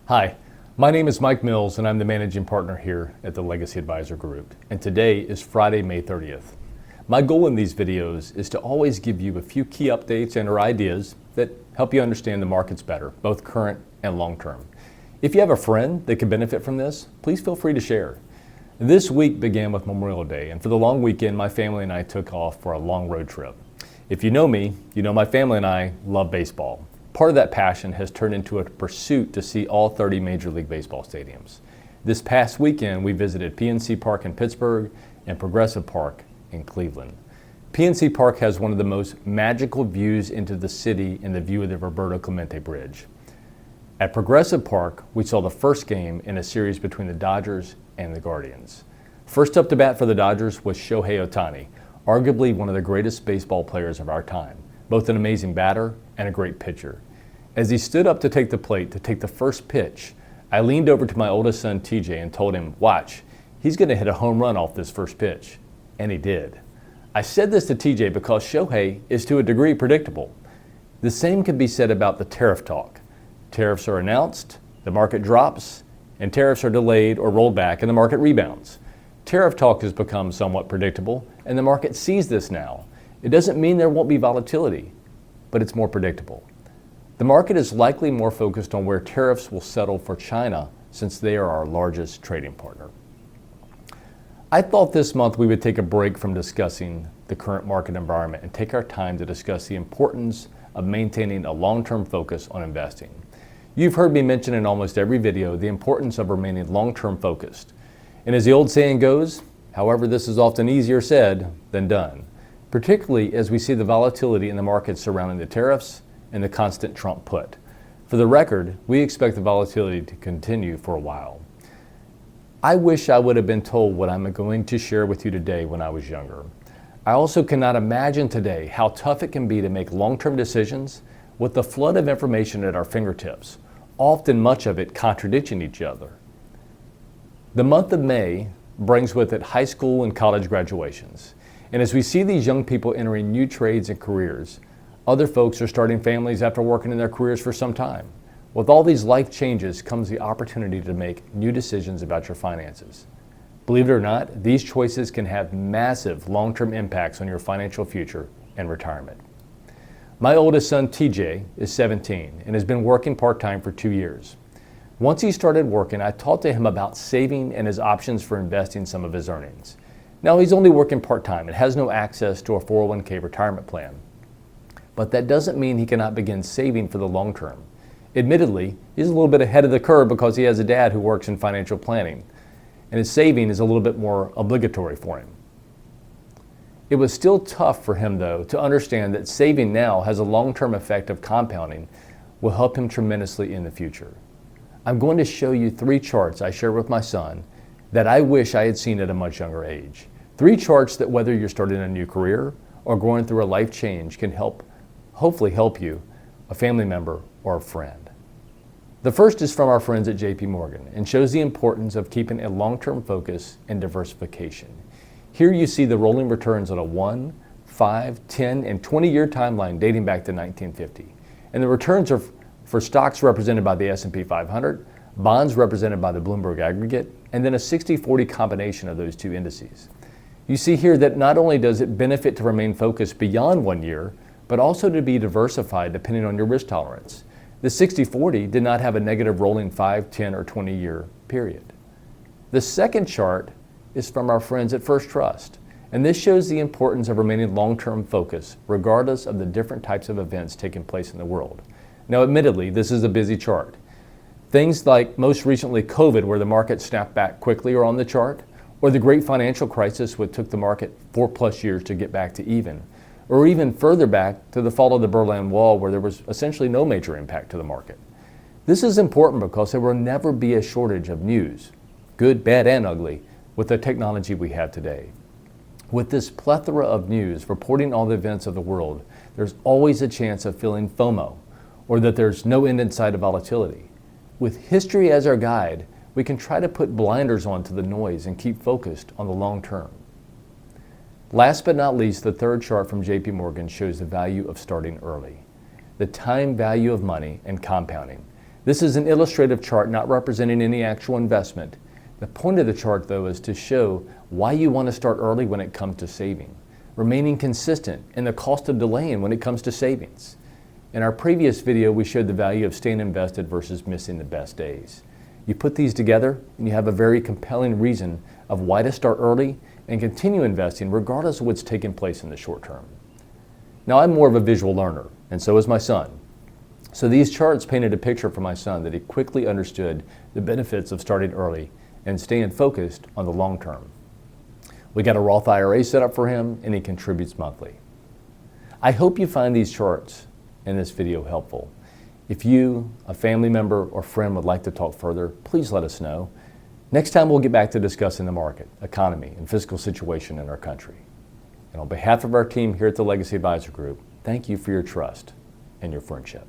Hi, my name is Mike Mills and I'm the managing partner here at the Legacy Advisor Group. And today is Friday, May 30th. My goal in these videos is to always give you a few key updates and or ideas that help you understand the markets better, both current and long term. If you have a friend that could benefit from this, please feel free to share. This week began with Memorial Day, and for the long weekend, my family and I took off for a long road trip. If you know me, you know my family and I love baseball. Part of that passion has turned into a pursuit to see all 30 Major League Baseball stadiums. This past weekend, we visited PNC Park in Pittsburgh and Progressive Park in Cleveland. PNC Park has one of the most magical views into the city in the view of the Roberto Clemente Bridge. At Progressive Park, we saw the first game in a series between the Dodgers and the Guardians. First up to bat for the Dodgers was Shohei Ohtani, arguably one of the greatest baseball players of our time, both an amazing batter and a great pitcher. As he stood up to take the plate to take the first pitch, I leaned over to my oldest son TJ and told him, "Watch, he's going to hit a home run off this first pitch." And he did. I said this to TJ because Shohei is to a degree predictable. The same could be said about the tariff talk. Tariffs are announced, the market drops, and tariffs are delayed or rolled back and the market rebounds. Tariff talk has become somewhat predictable and the market sees this now. It doesn't mean there won't be volatility, but it's more predictable. The market is likely more focused on where tariffs will settle for China since they are our largest trading partner. I thought this month we would take a break from discussing the current market environment and take our time to discuss the importance of maintaining a long-term focus on investing. You've heard me mention in almost every video the importance of remaining long-term focused. And as the old saying goes, however, this is often easier said than done, particularly as we see the volatility in the markets surrounding the tariffs and the constant Trump put. For the record, we expect the volatility to continue for a while. I wish I would have been told what I'm going to share with you today when I was younger. I also cannot imagine today how tough it can be to make long-term decisions with the flood of information at our fingertips, often much of it contradicting each other. The month of May brings with it high school and college graduations. And as we see these young people entering new trades and careers, other folks are starting families after working in their careers for some time. With all these life changes comes the opportunity to make new decisions about your finances. Believe it or not, these choices can have massive long-term impacts on your financial future and retirement. My oldest son, TJ, is 17 and has been working part-time for 2 years. Once he started working, I talked to him about saving and his options for investing some of his earnings. Now, he's only working part-time and has no access to a 401k retirement plan. But that doesn't mean he cannot begin saving for the long term. Admittedly, he's a little bit ahead of the curve because he has a dad who works in financial planning, and his saving is a little bit more obligatory for him. It was still tough for him, though, to understand that saving now has a long-term effect of compounding will help him tremendously in the future. I'm going to show you 3 charts I shared with my son that I wish I had seen at a much younger age. 3 charts that whether you're starting a new career or going through a life change can hopefully help you, a family member, or a friend. The first is from our friends at JP Morgan and shows the importance of keeping a long-term focus and diversification. Here you see the rolling returns on a 1, 5, 10, and 20-year timeline dating back to 1950. And the returns are for stocks represented by the S&P 500, bonds represented by the Bloomberg Aggregate, and then a 60-40 combination of those 2 indices. You see here that not only does it benefit to remain focused beyond 1 year, but also to be diversified depending on your risk tolerance. The 60-40 did not have a negative rolling 5, 10, or 20-year period. The second chart is from our friends at First Trust, and this shows the importance of remaining long-term focused regardless of the different types of events taking place in the world. Now, admittedly, this is a busy chart. Things like most recently COVID, where the market snapped back quickly, are on the chart, or the great financial crisis, which took the market 4+ years to get back to even, or even further back to the fall of the Berlin Wall, where there was essentially no major impact to the market. This is important because there will never be a shortage of news, good, bad, and ugly, with the technology we have today. With this plethora of news reporting all the events of the world, there's always a chance of feeling FOMO, or that there's no end in sight of volatility. With history as our guide, we can try to put blinders on to the noise and keep focused on the long term. Last but not least, the third chart from JP Morgan shows the value of starting early, the time value of money and compounding. This is an illustrative chart not representing any actual investment. The point of the chart, though, is to show why you want to start early when it comes to saving, remaining consistent, and the cost of delaying when it comes to savings. In our previous video, we showed the value of staying invested versus missing the best days. You put these together, and you have a very compelling reason of why to start early and continue investing regardless of what's taking place in the short term. Now, I'm more of a visual learner, and so is my son. So these charts painted a picture for my son that he quickly understood the benefits of starting early and staying focused on the long term. We got a Roth IRA set up for him, and he contributes monthly. I hope you find these charts in this video helpful. If you, a family member, or friend would like to talk further, please let us know. Next time we'll get back to discussing the market, economy, and fiscal situation in our country. And on behalf of our team here at the Legacy Advisor Group, thank you for your trust and your friendship.